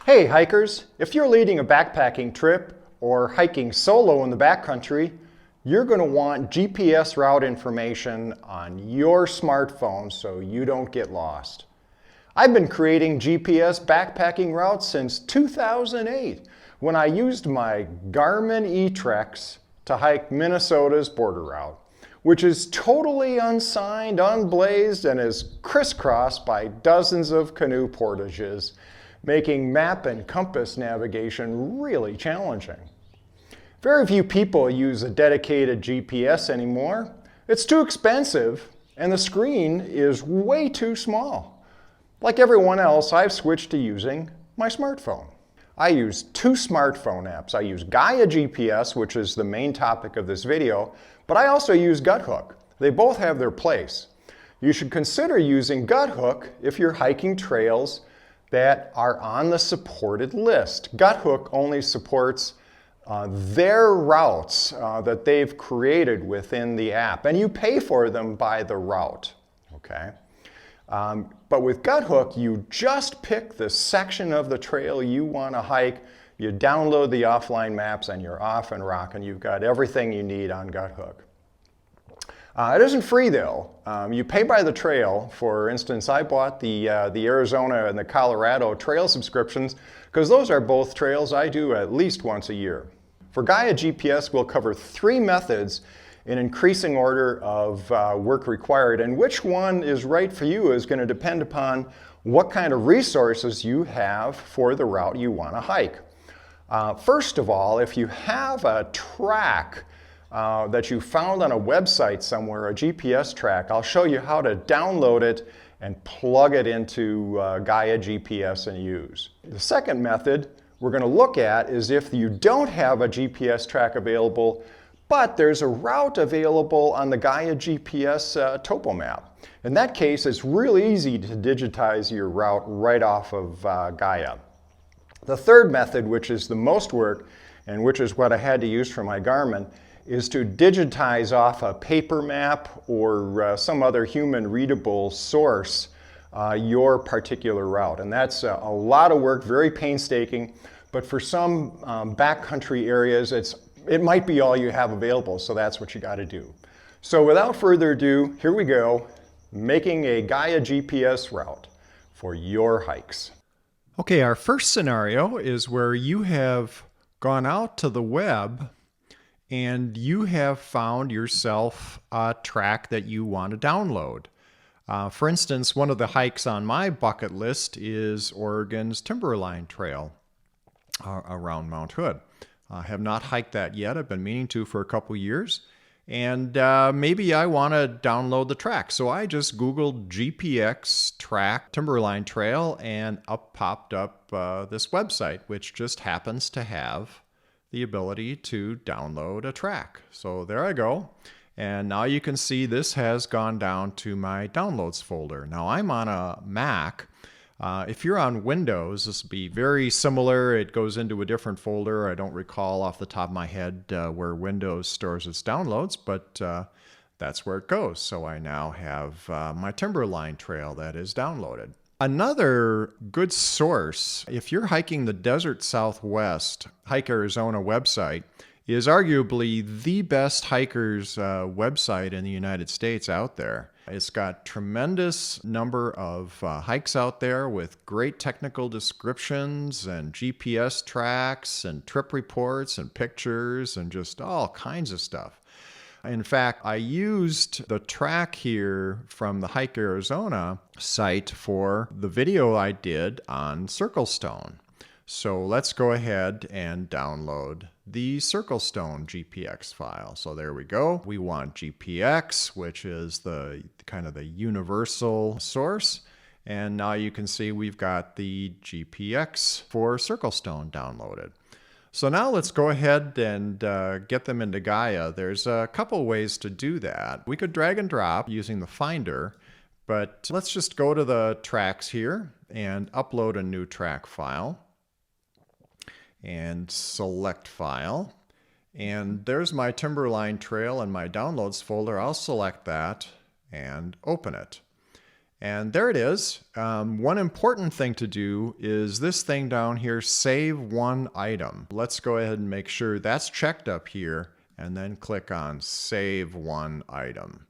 Hey hikers, if you're leading a backpacking trip or hiking solo in the backcountry, you're going to want GPS route information on your smartphone so you don't get lost. I've been creating GPS backpacking routes since 2008 when I used my Garmin eTrex to hike Minnesota's border route, which is totally unsigned, unblazed, and is crisscrossed by dozens of canoe portages, making map and compass navigation really challenging. Very few people use a dedicated GPS anymore. It's too expensive, and the screen is way too small. Like everyone else, I've switched to using my smartphone. I use two smartphone apps. I use GaiaGPS, which is the main topic of this video, but I also use Guthook. They both have their place. You should consider using Guthook if you're hiking trails that are on the supported list. Guthook only supports their routes that they've created within the app, and you pay for them by the route, okay? But with Guthook, you just pick the section of the trail you want to hike, you download the offline maps, and you're off and rocking. You've got everything you need on Guthook. It isn't free though. You pay by the trail. For instance, I bought the Arizona and the Colorado trail subscriptions because those are both trails I do at least once a year. For GaiaGPS, we'll cover three methods in increasing order of work required, and which one is right for you is going to depend upon what kind of resources you have for the route you want to hike. First of all, if you have a track that you found on a website somewhere, a GPS track, I'll show you how to download it and plug it into GaiaGPS and use. The second method we're going to look at is if you don't have a GPS track available, but there's a route available on the GaiaGPS topo map. In that case, it's really easy to digitize your route right off of Gaia. The third method, which is the most work, and which is what I had to use for my Garmin, is to digitize off a paper map or some other human readable source your particular route. And that's a lot of work, very painstaking, but for some backcountry areas it might be all you have available, so that's what you got to do. So without further ado, here we go, making a GaiaGPS route for your hikes. Okay, our first scenario is where you have gone out to the web and you have found yourself a track that you want to download. For instance, one of the hikes on my bucket list is Oregon's Timberline Trail around Mount Hood. I have not hiked that yet. I've been meaning to for a couple years. And maybe I want to download the track. So I just Googled GPX track Timberline Trail, and up popped up this website, which just happens to have the ability to download a track. So there I go. And now you can see this has gone down to my downloads folder. Now I'm on a Mac. If you're on Windows, this will be very similar. It goes into a different folder. I don't recall off the top of my head where Windows stores its downloads, but that's where it goes. So I now have my Timberline Trail that is downloaded. Another good source, if you're hiking the Desert Southwest Hike Arizona website, is arguably the best hiker's website in the United States out there. It's got tremendous number of hikes out there with great technical descriptions and GPS tracks and trip reports and pictures and just all kinds of stuff. In fact, I used the track here from the Hike Arizona site for the video I did on Circlestone. So let's go ahead and download the Circlestone GPX file. So there we go. We want GPX, which is the kind of the universal source. And now you can see we've got the GPX for Circlestone downloaded. So now let's go ahead and get them into Gaia. There's a couple ways to do that. We could drag and drop using the Finder, but let's just go to the tracks here and upload a new track file and select file. And there's my Timberline Trail in my downloads folder. I'll select that and open it. And there it is. One important thing to do is this thing down here, save one item. Let's go ahead and make sure that's checked up here and then click on save one item.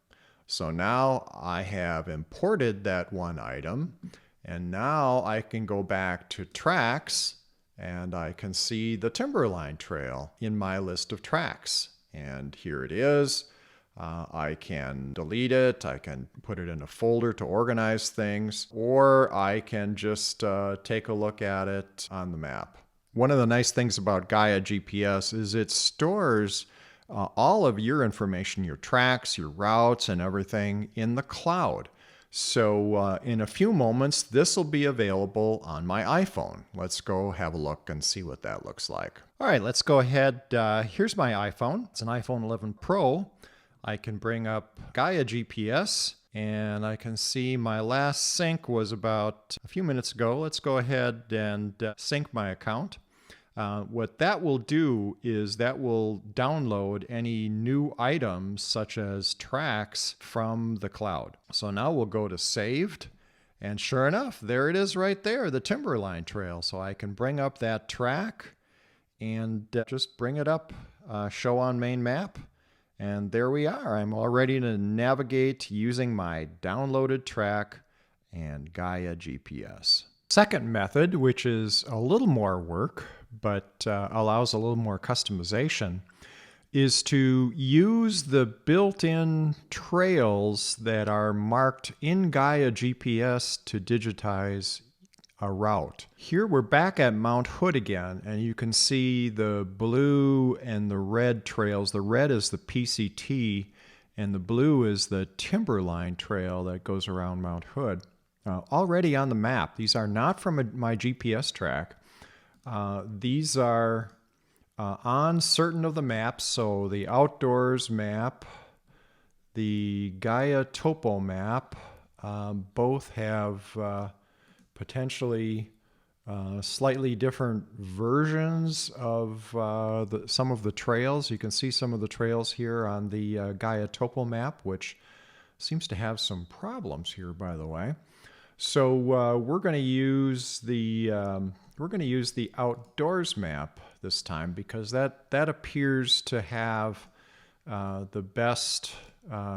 So now I have imported that one item, and now I can go back to tracks and I can see the Timberline Trail in my list of tracks. And here it is. I can delete it, I can put it in a folder to organize things, or I can just take a look at it on the map. One of the nice things about Gaia GPS is it stores all of your information, your tracks, your routes, and everything in the cloud. So in a few moments, this will be available on my iPhone. Let's go have a look and see what that looks like. All right, let's go ahead. Here's my iPhone. It's an iPhone 11 Pro. I can bring up Gaia GPS, and I can see my last sync was about a few minutes ago. Let's go ahead and sync my account. What that will do is that will download any new items such as tracks from the cloud. So now we'll go to saved, and sure enough, there it is right there, the Timberline Trail. So I can bring up that track and just bring it up, show on main map. And there we are. I'm all ready to navigate using my downloaded track and Gaia GPS. Second method, which is a little more work, but allows a little more customization, is to use the built-in trails that are marked in Gaia GPS to digitize a route. Here we're back at Mount Hood again, and you can see the blue and the red trails. The red is the PCT, and the blue is the Timberline Trail that goes around Mount Hood. Already on the map. These are not from my GPS track. These are on certain of the maps, so the Outdoors map, the Gaia Topo map, both have potentially slightly different versions of some of the trails. You can see some of the trails here on the Gaia Topo map, which seems to have some problems here, by the way. So we're going to use the Outdoors map this time because that appears to have the best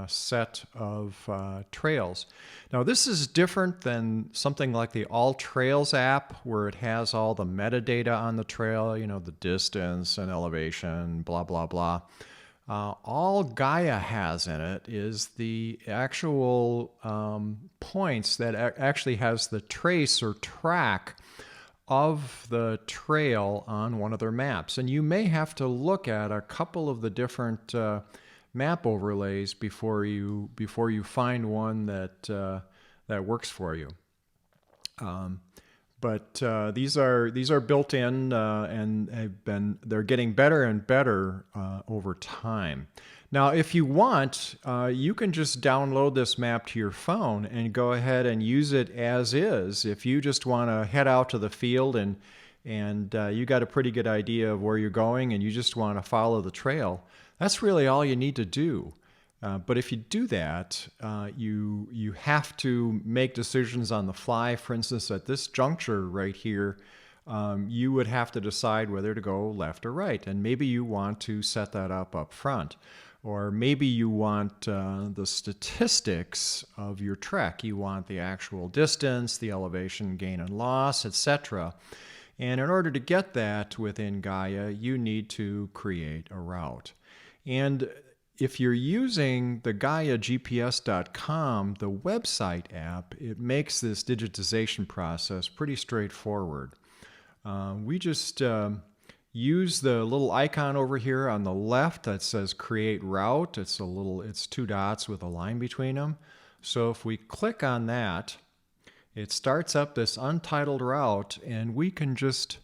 set of trails. Now this is different than something like the All Trails app where it has all the metadata on the trail, you know, the distance and elevation, blah, blah, blah. All Gaia has in it is the actual points that actually has the trace or track of the trail on one of their maps. And you may have to look at a couple of the different map overlays before you find one that works for you. But these are built in and they're getting better and better over time. Now, if you want, you can just download this map to your phone and go ahead and use it as is. If you just want to head out to the field and you got a pretty good idea of where you're going and you just want to follow the trail, that's really all you need to do. But if you do that, you have to make decisions on the fly. For instance, at this juncture right here, you would have to decide whether to go left or right. And maybe you want to set that up front. Or maybe you want the statistics of your trek. You want the actual distance, the elevation, gain and loss, etc. And in order to get that within Gaia, you need to create a route. And if you're using the GaiaGPS.com, the website app, it makes this digitization process pretty straightforward. We just use the little icon over here on the left that says Create Route. It's two dots with a line between them. So if we click on that, it starts up this untitled route, and we can just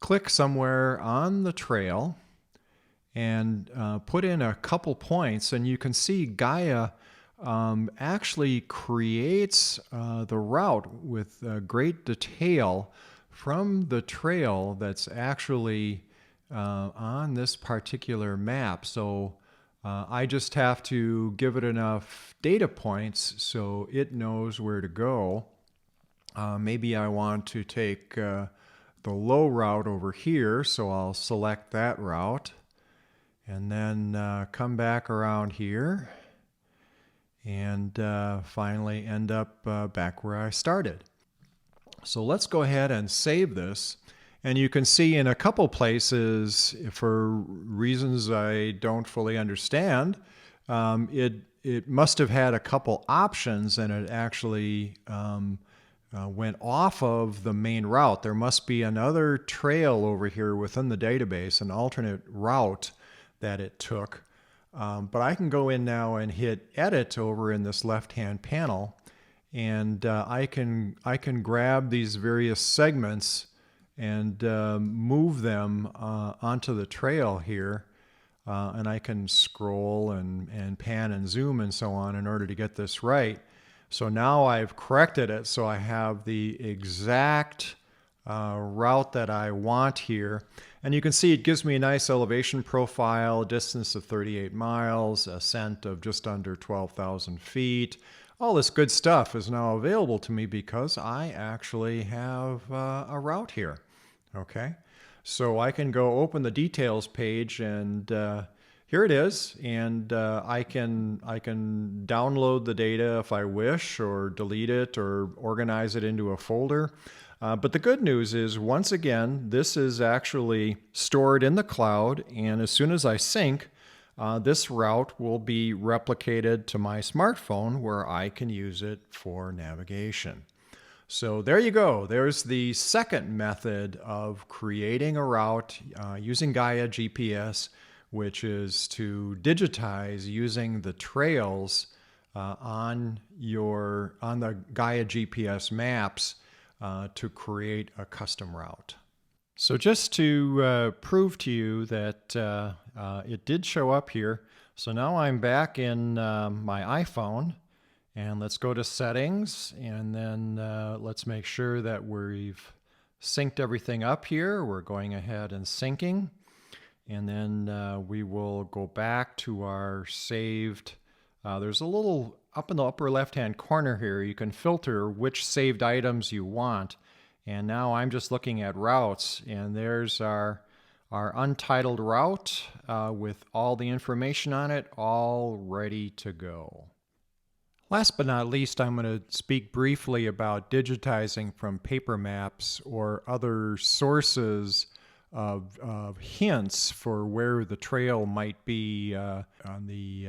click somewhere on the trail and put in a couple points, and you can see Gaia actually creates the route with great detail from the trail that's actually on this particular map. So I just have to give it enough data points so it knows where to go. Maybe I want to take the low route over here, so I'll select that route and then come back around here and finally end up back where I started. So let's go ahead and save this. And you can see in a couple places, for reasons I don't fully understand, it must have had a couple options and it actually went off of the main route. There must be another trail over here within the database, an alternate route that it took. But I can go in now and hit edit over in this left-hand panel, and I can grab these various segments and move them onto the trail here. And I can scroll and pan and zoom and so on in order to get this right. So now I've corrected it so I have the exact route that I want here. And you can see it gives me a nice elevation profile, distance of 38 miles, ascent of just under 12,000 feet. All this good stuff is now available to me because I actually have a route here. Okay, so I can go open the details page and here it is, and I can download the data if I wish, or delete it, or organize it into a folder. But the good news is, once again, this is actually stored in the cloud, and as soon as I sync, this route will be replicated to my smartphone where I can use it for navigation. So there you go. There's the second method of creating a route using Gaia GPS, which is to digitize using the trails on the Gaia GPS maps to create a custom route. So just to prove to you that it did show up here, so now I'm back in my iPhone, and let's go to settings, and then let's make sure that we've synced everything up here. We're going ahead and syncing, and then we will go back to our saved. There's a little up in the upper left-hand corner here, you can filter which saved items you want. And now I'm just looking at routes, and there's our untitled route with all the information on it, all ready to go. Last but not least, I'm going to speak briefly about digitizing from paper maps or other sources of hints for where the trail might be on the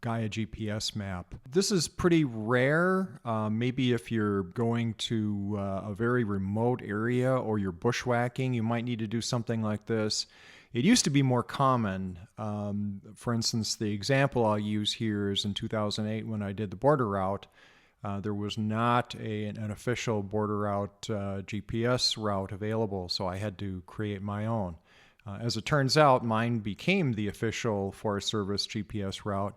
Gaia GPS map. This is pretty rare. Maybe if you're going to a very remote area or you're bushwhacking, you might need to do something like this. It used to be more common. For instance, the example I'll use here is in 2008 when I did the border route. There was not an official border route GPS route available, so I had to create my own. As it turns out, mine became the official Forest Service GPS route,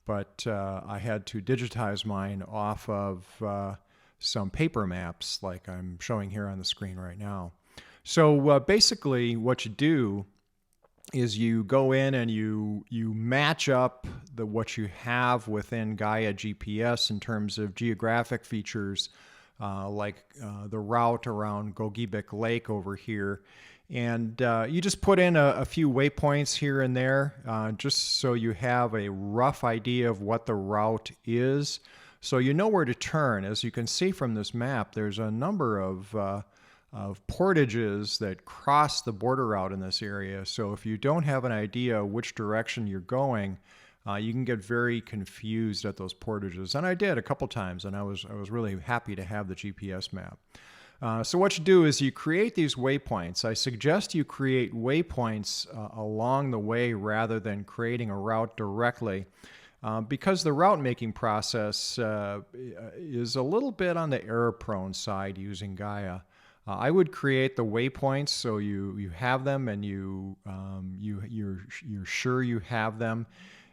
but I had to digitize mine off of some paper maps like I'm showing here on the screen right now. So basically what you do is you go in and you match up what you have within Gaia GPS in terms of geographic features, like the route around Gogebic Lake over here. And you just put in a few waypoints here and there, just so you have a rough idea of what the route is. So you know where to turn. As you can see from this map, there's a number of portages that cross the border route in this area. So if you don't have an idea which direction you're going, you can get very confused at those portages. And I did a couple times, and I was really happy to have the GPS map. So what you do is you create these waypoints. I suggest you create waypoints along the way rather than creating a route directly. Because the route making process is a little bit on the error-prone side using Gaia. I would create the waypoints so you have them and you're sure you have them.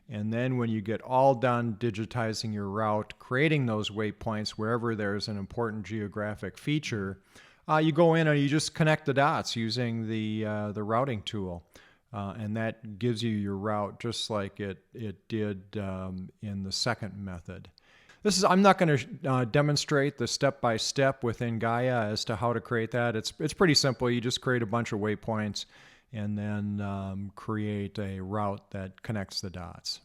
And then when you get all done digitizing your route, creating those waypoints wherever there's an important geographic feature, you go in and you just connect the dots using the routing tool. and that gives you your route just like it did in the second method. I'm not going to demonstrate the step-by-step within Gaia as to how to create that. It's pretty simple. You just create a bunch of waypoints and then create a route that connects the dots.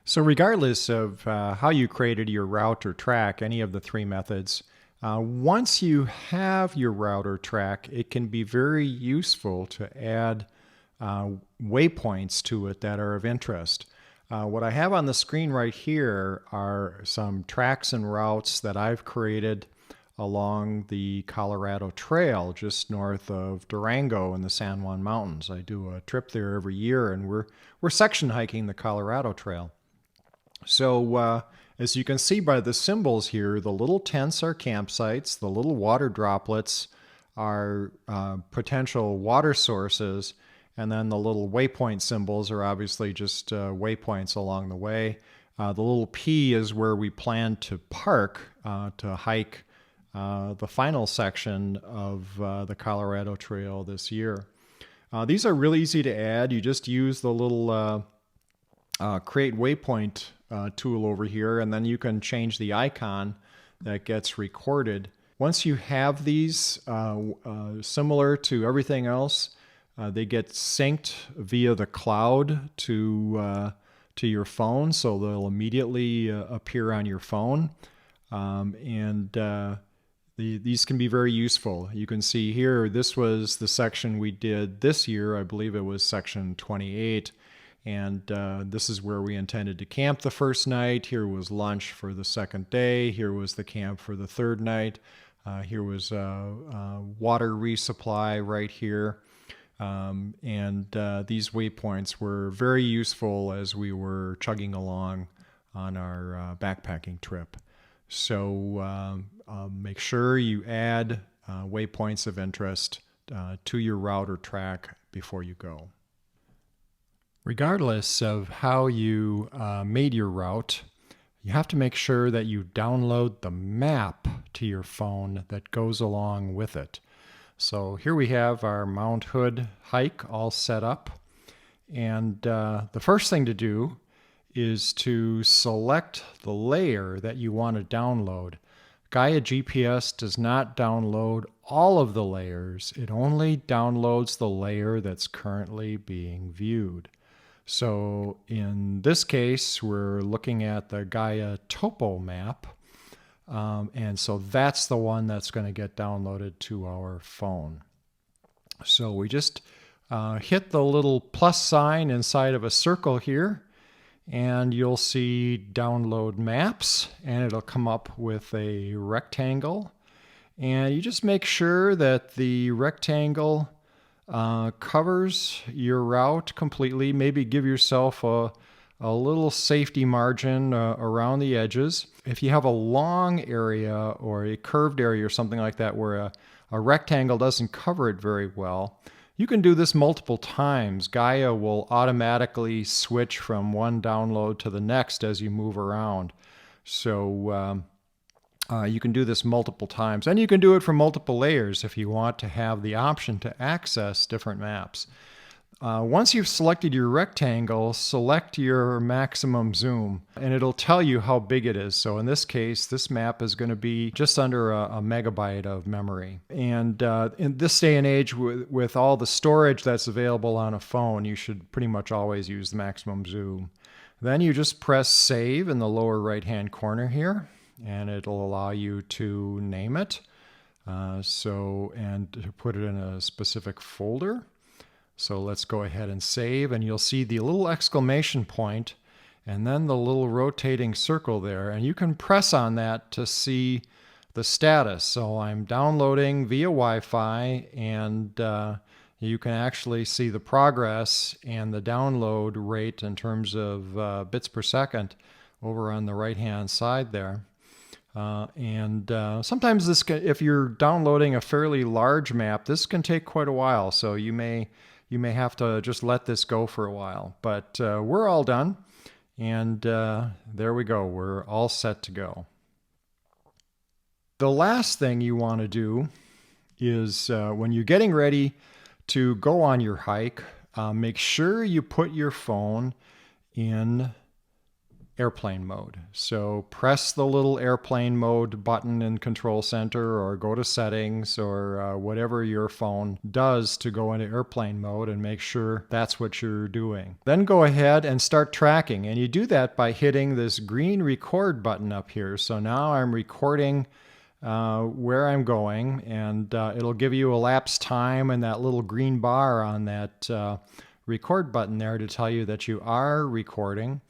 So regardless of how you created your route or track, any of the three methods, once you have your route or track, it can be very useful to add waypoints to it that are of interest. What I have on the screen right here are some tracks and routes that I've created along the Colorado Trail just north of Durango in the San Juan Mountains. I do a trip there every year, and we're section hiking the Colorado Trail. So as you can see by the symbols here, the little tents are campsites, the little water droplets are potential water sources, and then the little waypoint symbols are obviously just waypoints along the way. The little P is where we plan to park to hike the final section of the Colorado Trail this year. These are really easy to add. You just use the little create waypoint tool over here, and then you can change the icon that gets recorded. Once you have these, similar to everything else, they get synced via the cloud to your phone, so they'll immediately appear on your phone. These can be very useful. You can see here, this was the section we did this year. I believe it was section 28. And this is where we intended to camp the first night. Here was lunch for the second day. Here was the camp for the third night. Here was water resupply right here. These waypoints were very useful as we were chugging along on our backpacking trip. So make sure you add waypoints of interest to your route or track before you go. Regardless of how you made your route, you have to make sure that you download the map to your phone that goes along with it. So here we have our Mount Hood hike all set up. And the first thing to do is to select the layer that you want to download. GaiaGPS does not download all of the layers. It only downloads the layer that's currently being viewed. So in this case, we're looking at the Gaia topo map. And so that's the one that's going to get downloaded to our phone. So we just hit the little plus sign inside of a circle here, and you'll see download maps, and it'll come up with a rectangle. And you just make sure that the rectangle covers your route completely. Maybe give yourself a little safety margin around the edges. If you have a long area or a curved area or something like that where a rectangle doesn't cover it very well, you can do this multiple times. Gaia will automatically switch from one download to the next as you move around. So you can do this multiple times, and you can do it for multiple layers if you want to have the option to access different maps. Once you've selected your rectangle, select your maximum zoom, and it'll tell you how big it is. So in this case, this map is going to be just under a megabyte of memory. And in this day and age, with all the storage that's available on a phone, you should pretty much always use the maximum zoom. Then you just press save in the lower right-hand corner here, and it'll allow you to name it, and to put it in a specific folder. So let's go ahead and save, and you'll see the little exclamation point and then the little rotating circle there, and you can press on that to see the status. So I'm downloading via Wi-Fi, and you can actually see the progress and the download rate in terms of bits per second over on the right-hand side there. Sometimes if you're downloading a fairly large map, this can take quite a while. So you may have to just let this go for a while. But we're all done, and there we go. We're all set to go. The last thing you want to do is when you're getting ready to go on your hike, make sure you put your phone in airplane mode. So press the little airplane mode button in Control Center, or go to settings, or whatever your phone does to go into airplane mode, and make sure that's what you're doing. Then go ahead and start tracking. And you do that by hitting this green record button up here. So now I'm recording where I'm going, and it'll give you elapsed time and that little green bar on that record button there to tell you that you are recording.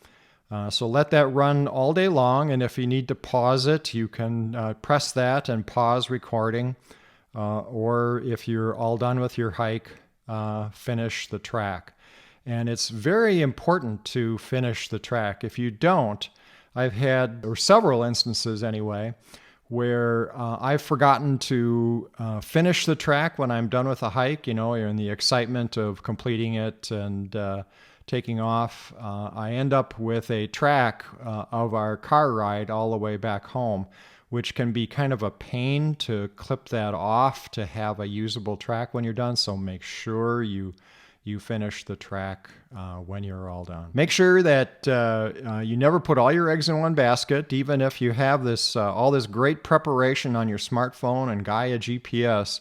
So let that run all day long, and if you need to pause it, you can press that and pause recording. Or if you're all done with your hike, finish the track. And it's very important to finish the track. If you don't, I've had, or several instances anyway, where I've forgotten to finish the track when I'm done with a hike. You know, you're in the excitement of completing it and taking off. I end up with a track of our car ride all the way back home, which can be kind of a pain to clip that off to have a usable track when you're done. So make sure you finish the track when you're all done. Make sure that you never put all your eggs in one basket, even if you have this all this great preparation on your smartphone and Gaia GPS.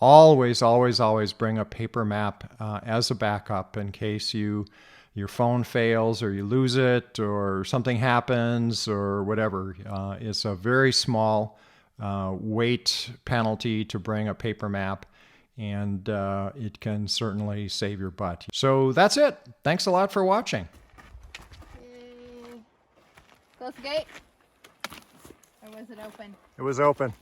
Always, always, always bring a paper map as a backup in case your phone fails or you lose it or something happens or whatever. It's a very small weight penalty to bring a paper map, and it can certainly save your butt. So that's it. Thanks a lot for watching. Close the gate. Or was it open? It was open.